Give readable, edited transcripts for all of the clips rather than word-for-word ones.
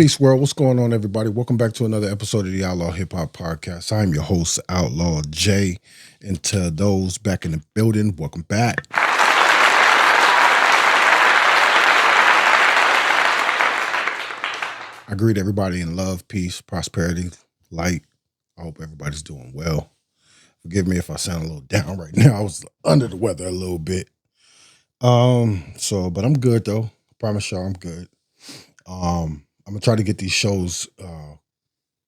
Peace, world. What's going on, everybody? Welcome back to another episode of the Outlaw Hip Hop Podcast. I'm your host, Outlaw J. And to those back in the building, welcome back. I greet everybody in love, peace, prosperity, light. I hope everybody's doing well. Forgive me if I sound a little down right now. I was under the weather a little bit. But I'm good though. I promise y'all I'm good. I'm gonna try to get these shows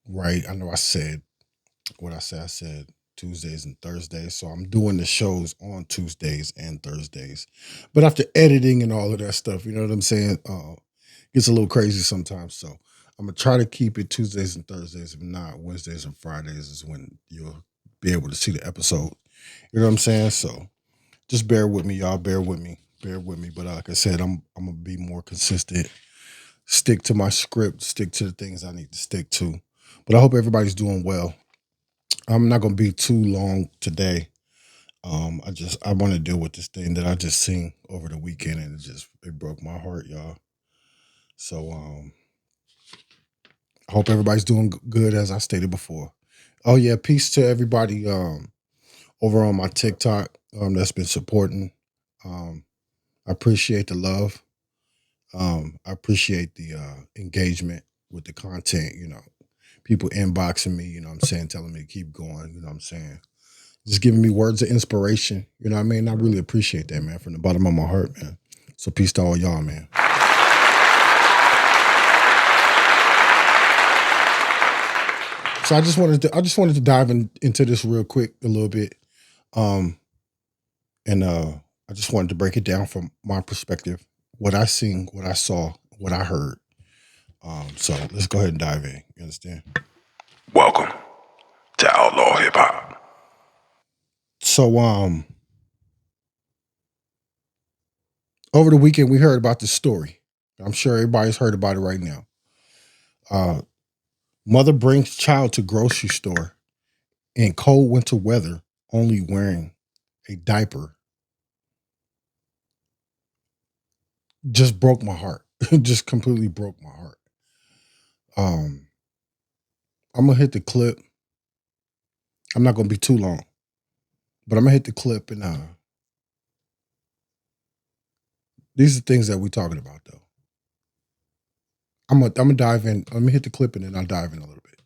right. I know I said what I said. I said Tuesdays and Thursdays. So I'm doing the shows on Tuesdays and Thursdays. But after editing and all of that stuff, you know what I'm saying? Gets a little crazy sometimes. So I'm gonna try to keep it Tuesdays and Thursdays. If not, Wednesdays and Fridays is when you'll be able to see the episode. You know what I'm saying? So just bear with me, y'all. Bear with me. But like I said, I'm gonna be more consistent. Stick to my script, stick to the things I need to stick to. But I hope everybody's doing well. I'm not gonna be too long today. I want to deal with this thing that I just seen over the weekend, and it broke my heart, y'all. So I hope everybody's doing good, as I stated before. Oh yeah, peace to everybody over on my TikTok that's been supporting. I appreciate the love. I appreciate the engagement with the content, people inboxing me, what I'm saying, telling me to keep going, what I'm saying, just giving me words of inspiration, what I mean? I really appreciate that, man, from the bottom of my heart, man. So peace to all y'all, man. So I just wanted to dive into this real quick a little bit. I just wanted to break it down from my perspective, what I seen, what I saw, what I heard. So let's go ahead and dive in. You understand? Welcome to Outlaw Hip Hop. So over the weekend we heard about this story. I'm sure everybody's heard about it right now. Mother brings child to grocery store in cold winter weather, only wearing a diaper. Just broke my heart. Just completely broke my heart. I'm gonna hit the clip. I'm not gonna be too long, but I'm gonna hit the clip, and these are things that we're talking about, though. I'm gonna dive in. Let me hit the clip, and then I'll dive in a little bit.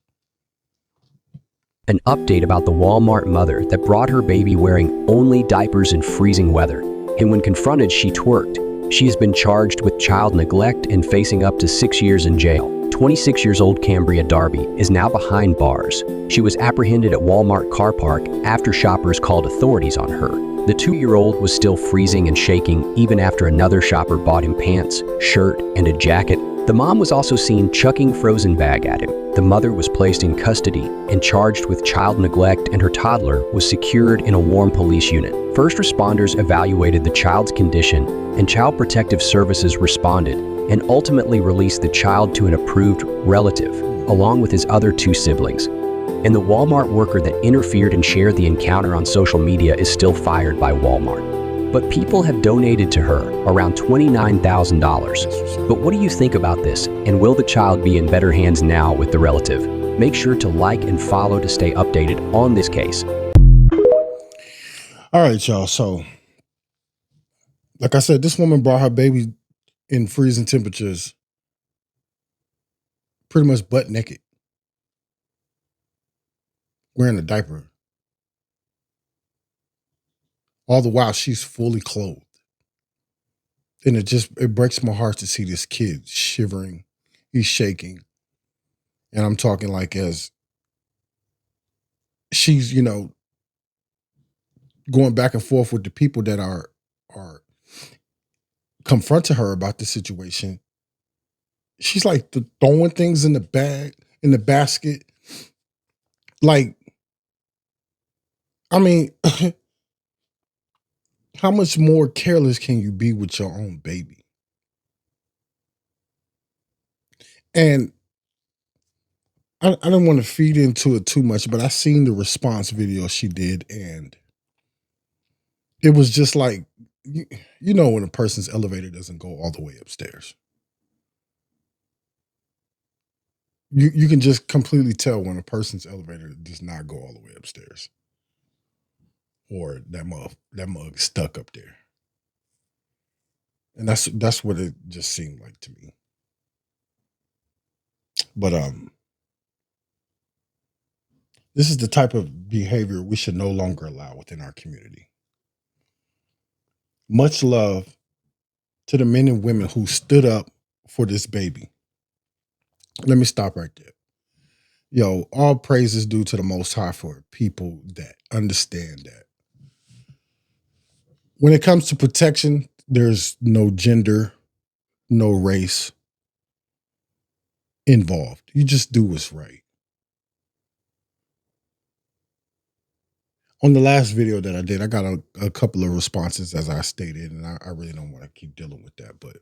An update about the Walmart mother that brought her baby wearing only diapers in freezing weather. And when confronted, she twerked. She has been charged with child neglect and facing up to 6 years in jail. 26 years old Kambria Darby is now behind bars. She was apprehended at Walmart car park after shoppers called authorities on her. The 2-year-old was still freezing and shaking even after another shopper bought him pants, shirt, and a jacket. The mom was also seen chucking frozen bag at him. The mother was placed in custody and charged with child neglect, and her toddler was secured in a warm police unit. First responders evaluated the child's condition, and Child Protective Services responded and ultimately released the child to an approved relative, along with his other 2 siblings. And the Walmart worker that interfered and shared the encounter on social media is still fired by Walmart. But people have donated to her around $29,000. But what do you think about this? And will the child be in better hands now with the relative? Make sure to like and follow to stay updated on this case. All right, y'all. So, like I said, this woman brought her baby in freezing temperatures, pretty much butt naked, wearing a diaper. All the while she's fully clothed. And it breaks my heart to see this kid shivering. He's shaking. And I'm talking like as she's, going back and forth with the people that are confronting her about the situation. She's like throwing things in the basket. Like, I mean, how much more careless can you be with your own baby? And I don't want to feed into it too much, but I seen the response video she did, and it was just like, when a person's elevator doesn't go all the way upstairs. You can just completely tell when a person's elevator does not go all the way upstairs, or that mug is stuck up there, and that's what it just seemed like to me. But this is the type of behavior we should no longer allow within our community. Much love to the men and women who stood up for this baby. Let me stop right there. Yo, all praise is due to the Most High for people that understand that. When it comes to protection, there's no gender, no race involved. You just do what's right. On the last video that I did, I got a couple of responses, as I stated, and I really don't want to keep dealing with that. But,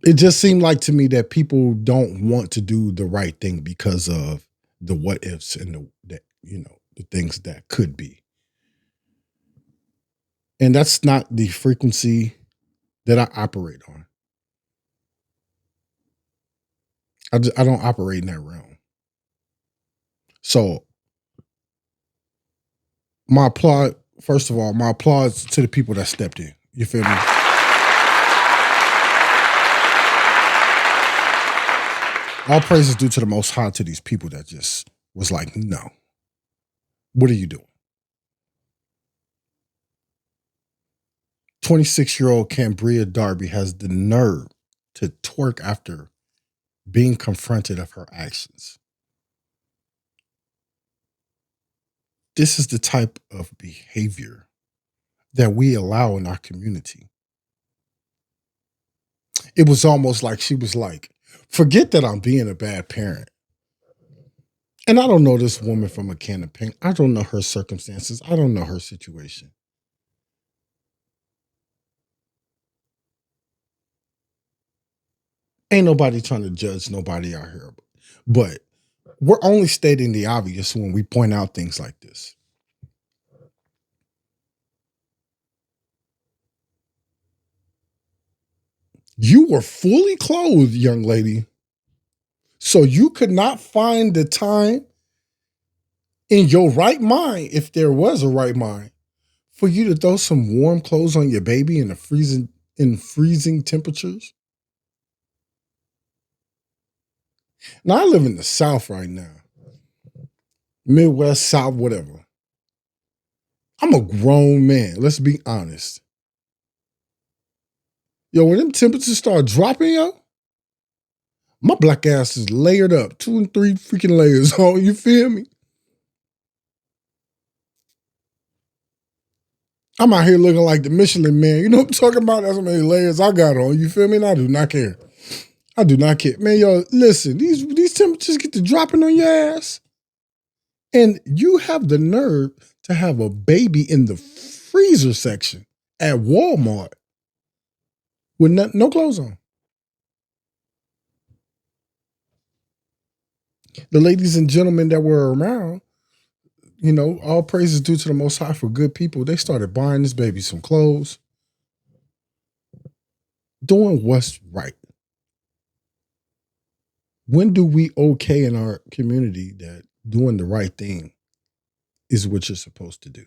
it just seemed like to me that people don't want to do the right thing because of the what ifs and the things that could be. And that's not the frequency that I operate on. I don't operate in that realm. So first of all, my applause to the people that stepped in. You feel me? All praise is due to the Most High to these people that just was like, no. What are you doing? 26-year-old Kambria Darby has the nerve to twerk after being confronted of her actions. This is the type of behavior that we allow in our community. It was almost like she was like, forget that I'm being a bad parent. And I don't know this woman from a can of paint. I don't know her circumstances. I don't know her situation. Ain't nobody trying to judge nobody out here. But we're only stating the obvious when we point out things like this. You were fully clothed, young lady. So you could not find the time in your right mind, if there was a right mind, for you to throw some warm clothes on your baby in freezing temperatures. Now I live in the South right now. Midwest, South, whatever. I'm a grown man. Let's be honest. Yo, when them temperatures start dropping, yo, my black ass is layered up, 2 and 3 freaking layers on. You feel me? I'm out here looking like the Michelin Man. You know what I'm talking about? That's how many layers I got on. You feel me? And I do not care. I do not care. Man, yo, listen, these temperatures get to dropping on your ass. And you have the nerve to have a baby in the freezer section at Walmart with no clothes on. The ladies and gentlemen that were around, all praises due to the Most High for good people. They started buying this baby some clothes, doing what's right. When do we okay in our community that doing the right thing is what you're supposed to do?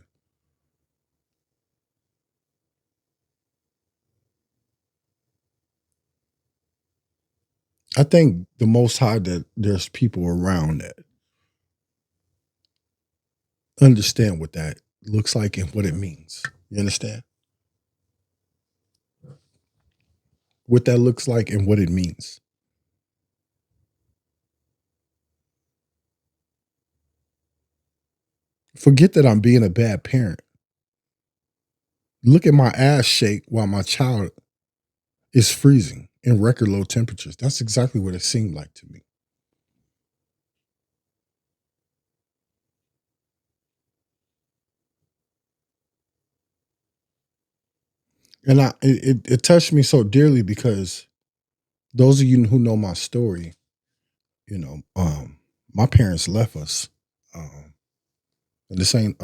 I think the Most High that there's people around that understand what that looks like and what it means. You understand? What that looks like and what it means. Forget that I'm being a bad parent. Look at my ass shake while my child is freezing in record low temperatures. That's exactly what it seemed like to me. And it touched me so dearly because those of you who know my story, my parents left us. And this ain't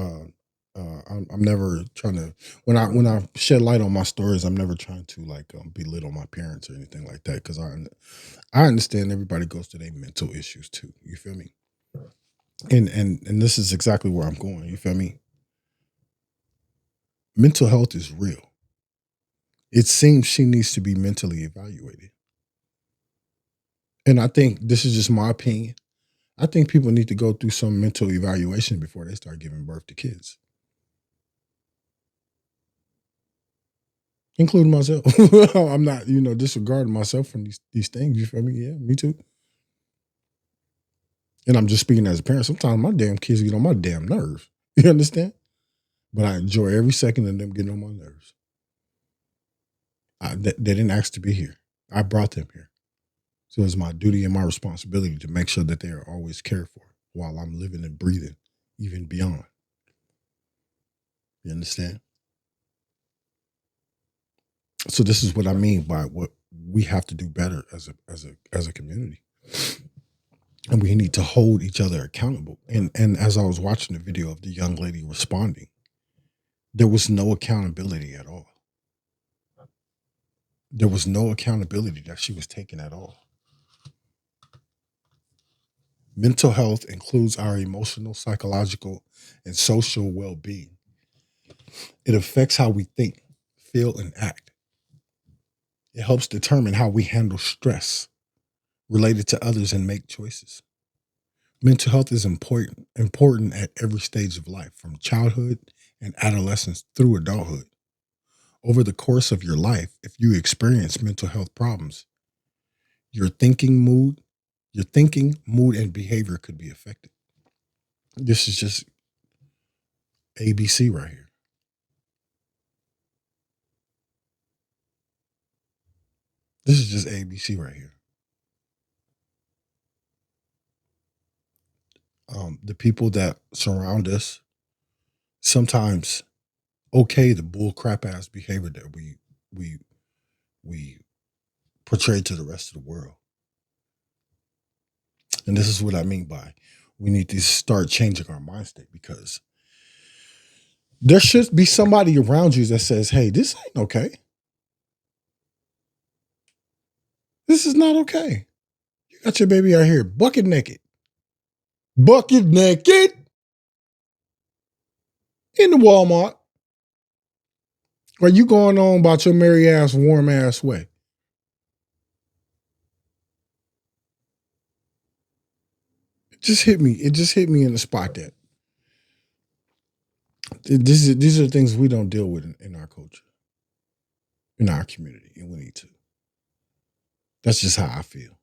I'm never trying to when I shed light on my stories. I'm never trying to like belittle my parents or anything like that because I understand everybody goes through their mental issues too. You feel me? And this is exactly where I'm going. You feel me? Mental health is real. It seems she needs to be mentally evaluated. And I think this is just my opinion. I think people need to go through some mental evaluation before they start giving birth to kids, including myself. I'm not, disregarding myself from these things. You feel me? Yeah, me too. And I'm just speaking as a parent. Sometimes my damn kids get on my damn nerves. You understand? But I enjoy every second of them getting on my nerves. They didn't ask to be here. I brought them here. So it's my duty and my responsibility to make sure that they are always cared for while I'm living and breathing, even beyond. You understand? So this is what I mean by what we have to do better as a community. And we need to hold each other accountable. And as I was watching the video of the young lady responding, there was no accountability at all. There was no accountability that she was taking at all. Mental health includes our emotional, psychological, and social well-being. It affects how we think, feel, and act. It helps determine how we handle stress related to others and make choices. Mental health is important at every stage of life, from childhood and adolescence through adulthood. Over the course of your life, if you experience mental health problems, your thinking, mood, and behavior could be affected. This is just ABC right here. This is just ABC right here. The people that surround us sometimes okay the bull crap ass behavior that we portray to the rest of the world. And this is what I mean by we need to start changing our mind state, because there should be somebody around you that says, hey, this ain't okay. This is not okay. You got your baby out here bucket naked. Bucket naked in the Walmart. Are you going on about your merry ass, warm ass way? It just hit me in the spot that these are things we don't deal with in our culture, in our community, and we need to. That's just how I feel.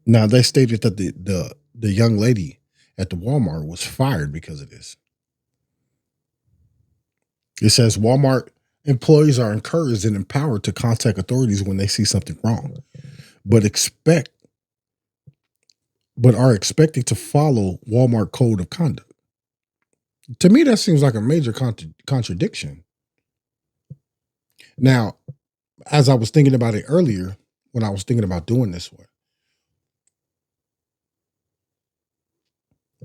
Now, they stated that the young lady at the Walmart was fired because of this. It says Walmart employees are encouraged and empowered to contact authorities when they see something wrong, but are expected to follow Walmart code of conduct. To me, that seems like a major contradiction. Now, as I was thinking about it earlier, when I was thinking about doing this one,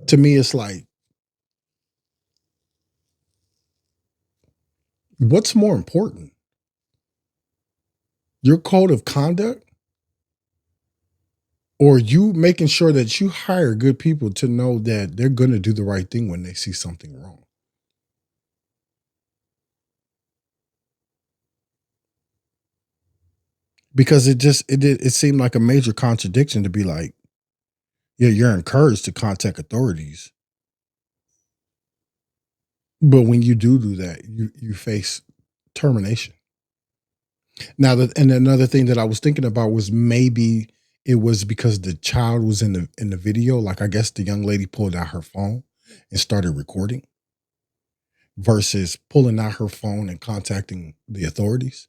to me, it's like, what's more important? Your code of conduct, or you making sure that you hire good people to know that they're going to do the right thing when they see something wrong? Because it seemed like a major contradiction to be like, yeah, you're encouraged to contact authorities, but when you do that, you face termination. Now, and another thing that I was thinking about was maybe it was because the child was in the video. Like, I guess the young lady pulled out her phone and started recording versus pulling out her phone and contacting the authorities.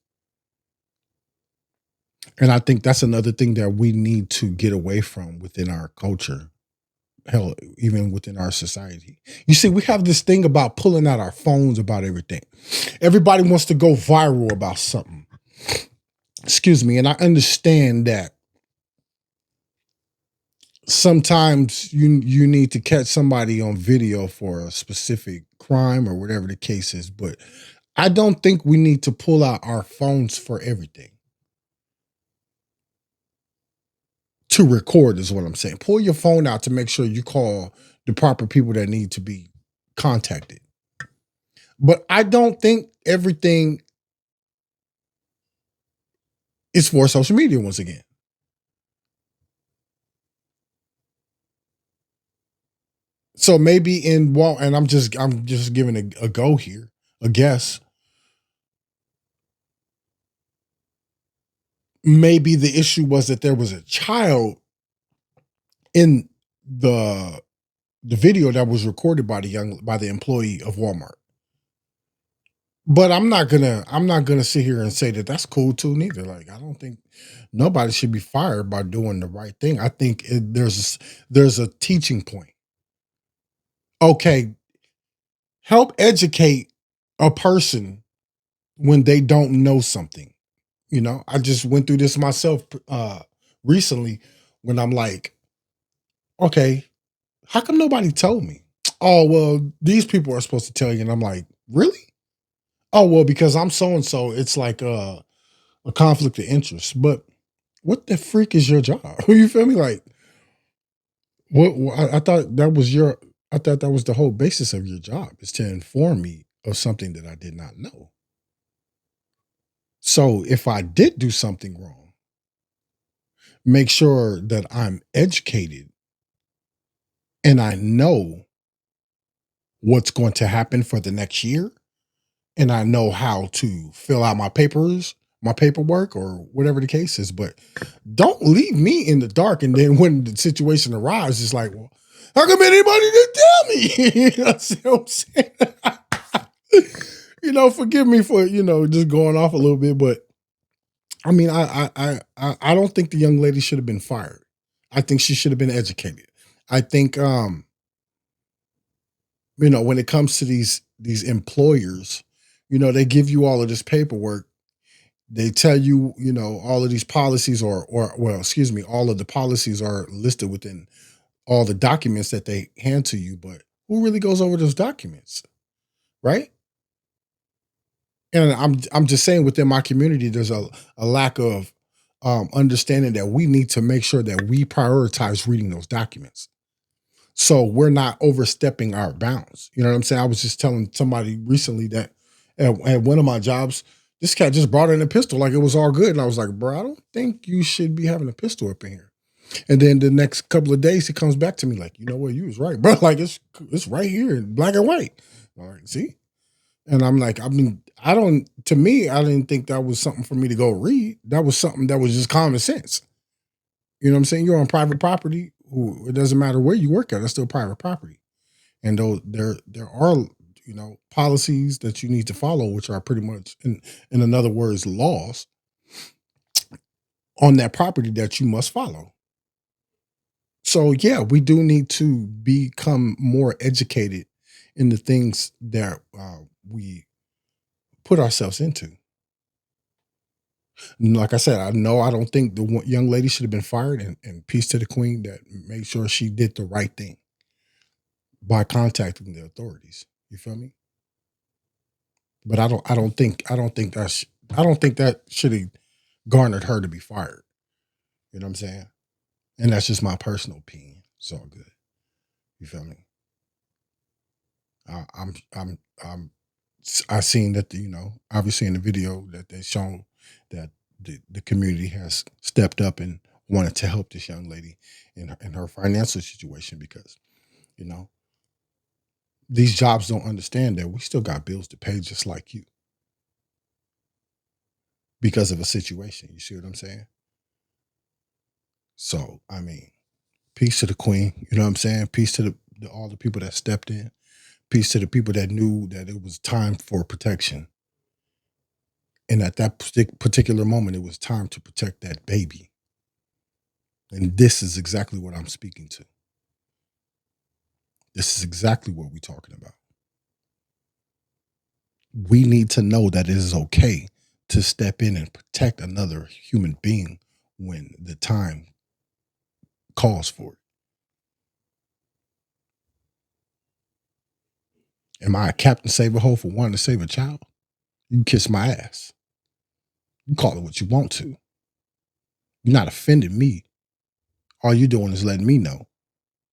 And I think that's another thing that we need to get away from within our culture. Hell, even within our society. You see, we have this thing about pulling out our phones about everything. Everybody wants to go viral about something. Excuse me. And I understand that sometimes you need to catch somebody on video for a specific crime or whatever the case is, but I don't think we need to pull out our phones for everything to record is what I'm saying. Pull your phone out to make sure you call the proper people that need to be contacted. But I don't think everything is for social media once again. So maybe and I'm just giving a go here, a guess. Maybe the issue was that there was a child in the video that was recorded by the employee of Walmart. But I'm not gonna sit here and say that that's cool too neither. Like I don't think nobody should be fired by doing the right thing. I think there's a teaching point. Okay, help educate a person when they don't know something. You know, I just went through this myself recently when I'm like, okay, how come nobody told me? Oh, well, these people are supposed to tell you. And I'm like, really? Oh, well, because I'm so and so, it's like a conflict of interest. But what the freak is your job? You feel me? Like, I thought that was I thought that was the whole basis of your job is to inform me of something that I did not know. So if I did do something wrong, make sure that I'm educated and I know what's going to happen for the next year and I know how to fill out my paperwork or whatever the case is. But don't leave me in the dark. And then when the situation arrives, it's like, well, how come anybody didn't tell me? You know what I'm saying? You know, forgive me for, just going off a little bit, but I mean, I don't think the young lady should have been fired. I think she should have been educated. I think when it comes to these employers, they give you all of this paperwork. They tell you, all of these policies or well, excuse me, all of the policies are listed within all the documents that they hand to you, but who really goes over those documents? Right? And I'm just saying within my community, there's a lack of understanding that we need to make sure that we prioritize reading those documents. So we're not overstepping our bounds. You know what I'm saying? I was just telling somebody recently that at one of my jobs, this cat just brought in a pistol like it was all good. And I was like, bro, I don't think you should be having a pistol up in here. And then the next couple of days, he comes back to me like, you know what, you was right, bro. Like it's right here in black and white. All right, see? And I'm like, I didn't think that was something for me to go read. That was something that was just common sense. You know what I'm saying? You're on private property. It doesn't matter where you work at, it's still private property. And though there are, policies that you need to follow, which are pretty much in other words, laws on that property that you must follow. So yeah, we do need to become more educated in the things that we put ourselves into. Like I said, I don't think the young lady should have been fired, and peace to the queen that made sure she did the right thing by contacting the authorities. You feel me? But I don't think that should have garnered her to be fired. You know what I'm saying? And that's just my personal opinion. It's all good. You feel me? I seen that obviously in the video that they shown that the community has stepped up and wanted to help this young lady in her financial situation because these jobs don't understand that we still got bills to pay just like you because of a situation. You see what I'm saying? So I mean, peace to the queen. You know what I'm saying? Peace to all the people that stepped in. Peace to the people that knew that it was time for protection. And at that particular moment, it was time to protect that baby. And this is exactly what I'm speaking to. This is exactly what we're talking about. We need to know that it is okay to step in and protect another human being when the time calls for it. Am I a Captain Save-A-Hoe for wanting to save a child? You can kiss my ass. You call it what you want to. You're not offending me. All you're doing is letting me know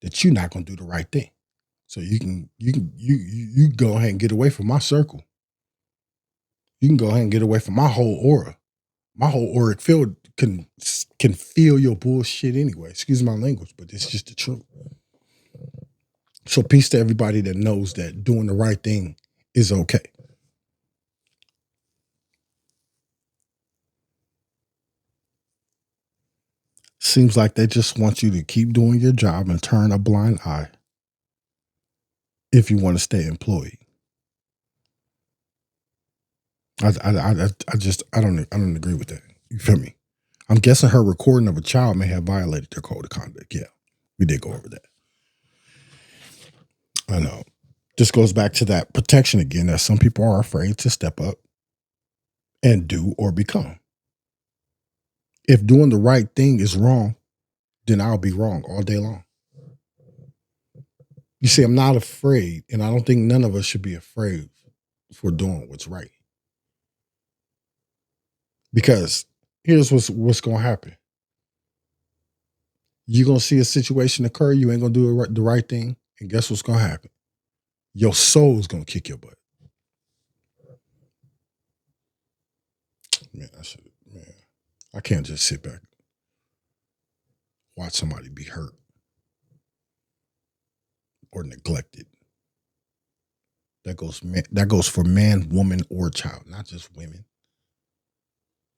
that you're not going to do the right thing. So you go ahead and get away from my circle. You can go ahead and get away from my whole aura. My whole auric field can feel your bullshit anyway. Excuse my language, but it's just the truth. So peace to everybody that knows that doing the right thing is okay. Seems like they just want you to keep doing your job and turn a blind eye if you want to stay employed. I don't agree with that. You feel me? I'm guessing her recording of a child may have violated their code of conduct. Yeah, we did go over that. I know. This goes back to that protection again, that some people are afraid to step up and do or become. If doing the right thing is wrong, then I'll be wrong all day long. You see, I'm not afraid, and I don't think none of us should be afraid for doing what's right. Because here's what's going to happen. You're going to see a situation occur, you ain't going to do the right thing, and guess what's going to happen? Your soul's going to kick your butt. Man, I can't just sit back, watch somebody be hurt or neglected. That goes for man, woman, or child, not just women.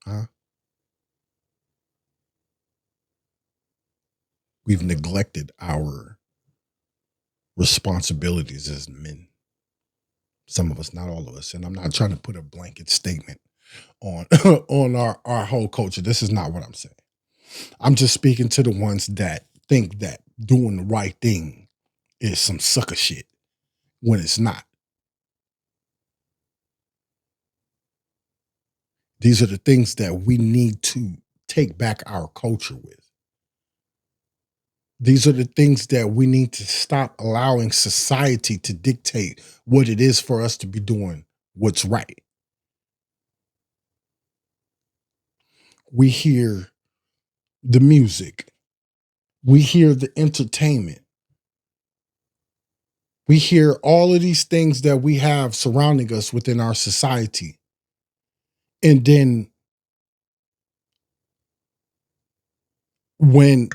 Huh? We've neglected our responsibilities as men. Some of us, not all of us. And I'm not trying to put a blanket statement on on our whole culture. This is not what I'm saying. I'm just speaking to the ones that think that doing the right thing is some sucker shit when it's not. These are the things that we need to take back our culture with. These are the things that we need to stop allowing society to dictate what it is for us to be doing what's right. We hear the music. We hear the entertainment. We hear all of these things that we have surrounding us within our society. And then when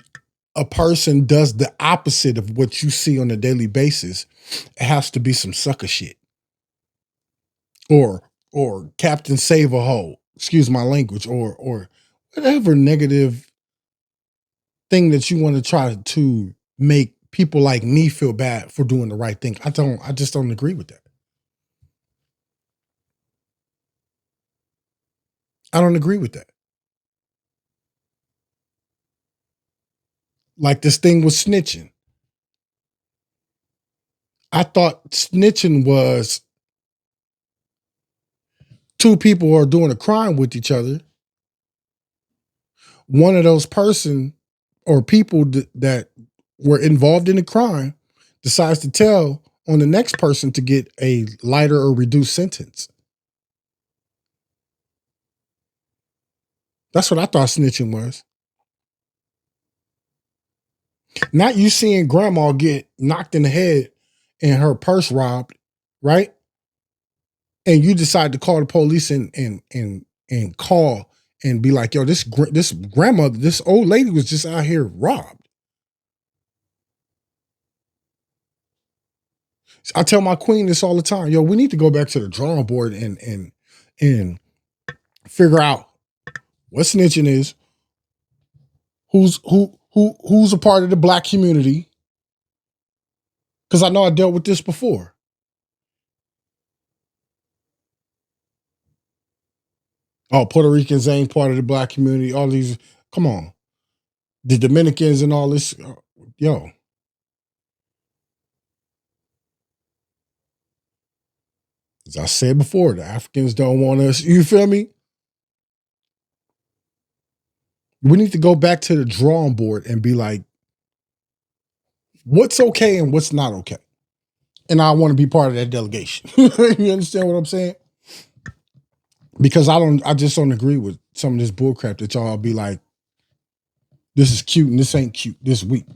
a person does the opposite of what you see on a daily basis, it has to be some sucker shit. Or Captain Save-A-Hoe, excuse my language, or whatever negative thing that you want to try to make people like me feel bad for doing the right thing. I just don't agree with that. I don't agree with that. Like this thing with snitching. I thought snitching was two people are doing a crime with each other. One of those person or people that were involved in the crime decides to tell on the next person to get a lighter or reduced sentence. That's what I thought snitching was. Not you seeing grandma get knocked in the head and her purse robbed, right? And you decide to call the police and call and be like, yo, this grandmother, this old lady was just out here robbed. I tell my queen this all the time. Yo, we need to go back to the drawing board and figure out what snitching is, who's a part of the black community. Because I know I dealt with this before. Oh, Puerto Ricans ain't part of the black community. All these, come on. The Dominicans and all this, yo. As I said before, the Africans don't want us. You feel me? We need to go back to the drawing board and be like, what's okay and what's not okay? and I want to be part of that delegation. You understand what I'm saying? Because I just don't agree with some of this bullcrap that y'all be like, this is cute and this ain't cute this week.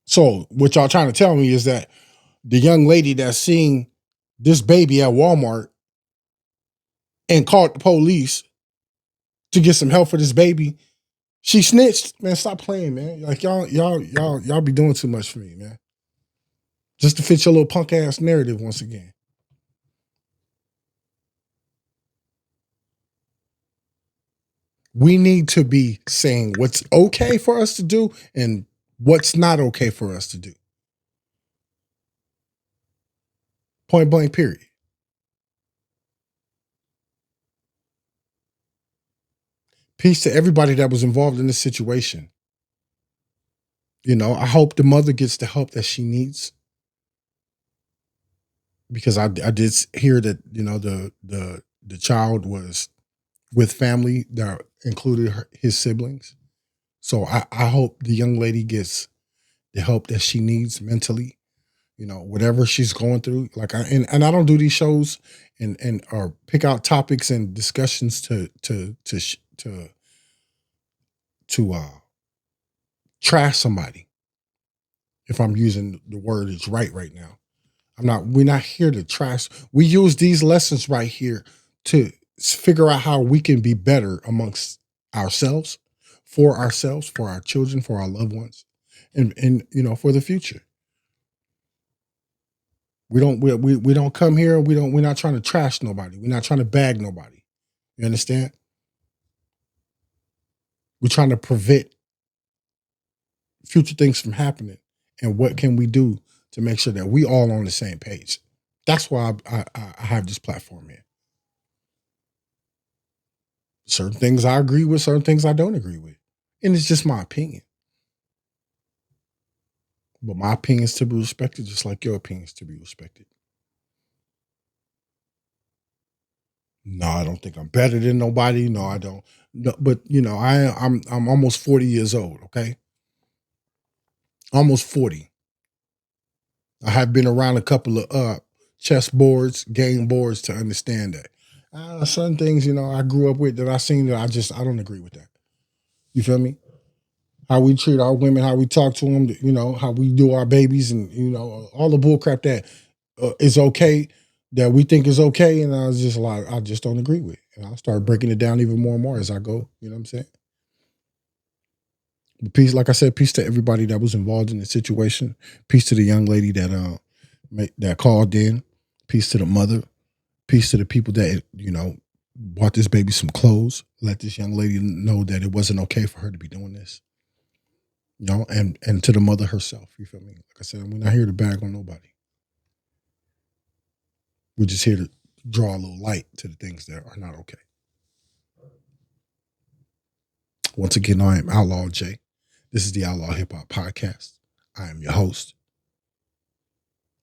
So what y'all trying to tell me is that the young lady that's seeing this baby at Walmart and called the police to get some help for this baby, she snitched. Man, stop playing, man. Like y'all be doing too much for me, man. Just to fit your little punk ass narrative once again. We need to be saying what's okay for us to do and what's not okay for us to do. Point blank, period. Peace to everybody that was involved in this situation. You know, I hope the mother gets the help that she needs. Because I did hear that, you know, the child was with family that included his siblings. So I hope the young lady gets the help that she needs mentally, you know, whatever she's going through. Like and I don't do these shows and or pick out topics and discussions to trash somebody. If I'm using the word is right now. We're not here to trash. We use these lessons right here to figure out how we can be better amongst ourselves, for our children, for our loved ones, and you know, for the future. We don't come here. We're not trying to trash nobody. We're not trying to bag nobody. You understand? We're trying to prevent future things from happening. And what can we do to make sure that we all on the same page? That's why I have this platform here. Certain things I agree with, certain things I don't agree with. And it's just my opinion. But my opinion is to be respected, just like your opinion is to be respected. No, I don't think I'm better than nobody. No, I don't. No, but you know, I'm almost 40 years old, okay? Almost 40. I have been around a couple of chess boards, game boards to understand that. Certain things, you know, I grew up with that I seen that I don't agree with that. You feel me? How we treat our women, how we talk to them, you know, how we do our babies, and you know, all the bullcrap that is okay, that we think is okay, and I just don't agree with. And I'll start breaking it down even more and more as I go. You know what I'm saying? But peace, like I said, peace to everybody that was involved in the situation. Peace to the young lady that called in. Peace to the mother. Peace to the people that, you know, bought this baby some clothes. Let this young lady know that it wasn't okay for her to be doing this. You know, and to the mother herself. You feel me? Like I said, we're not here to bag on nobody. We're just here to draw a little light to the things that are not okay. Once again, I am Outlaw J. This is the Outlaw Hip Hop Podcast. I am your host.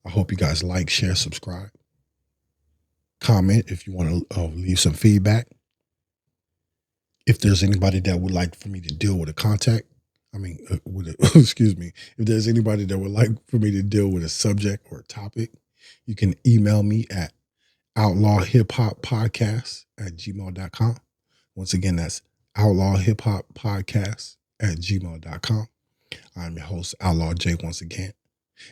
I hope you guys like, share, subscribe. Comment if you want to leave some feedback. If there's anybody that would like for me to deal with excuse me. If there's anybody that would like for me to deal with a subject or a topic, you can email me at outlawhiphoppodcast@gmail.com. Once again, that's outlawhiphoppodcast@gmail.com. I'm your host, Outlaw J, once again.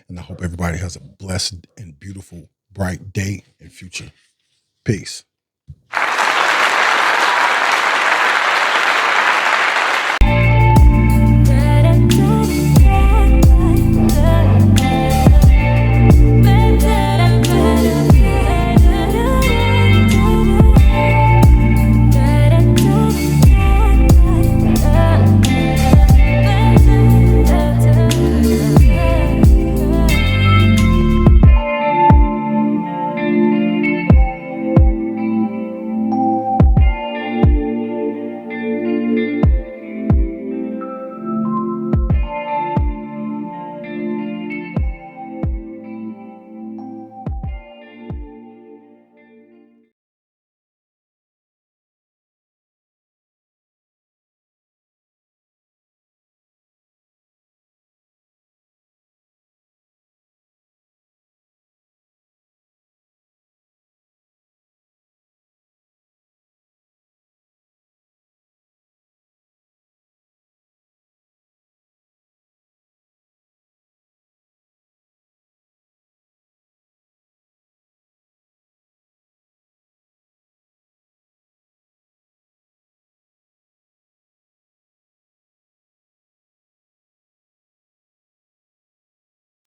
And I hope everybody has a blessed and beautiful, bright day and future. Peace.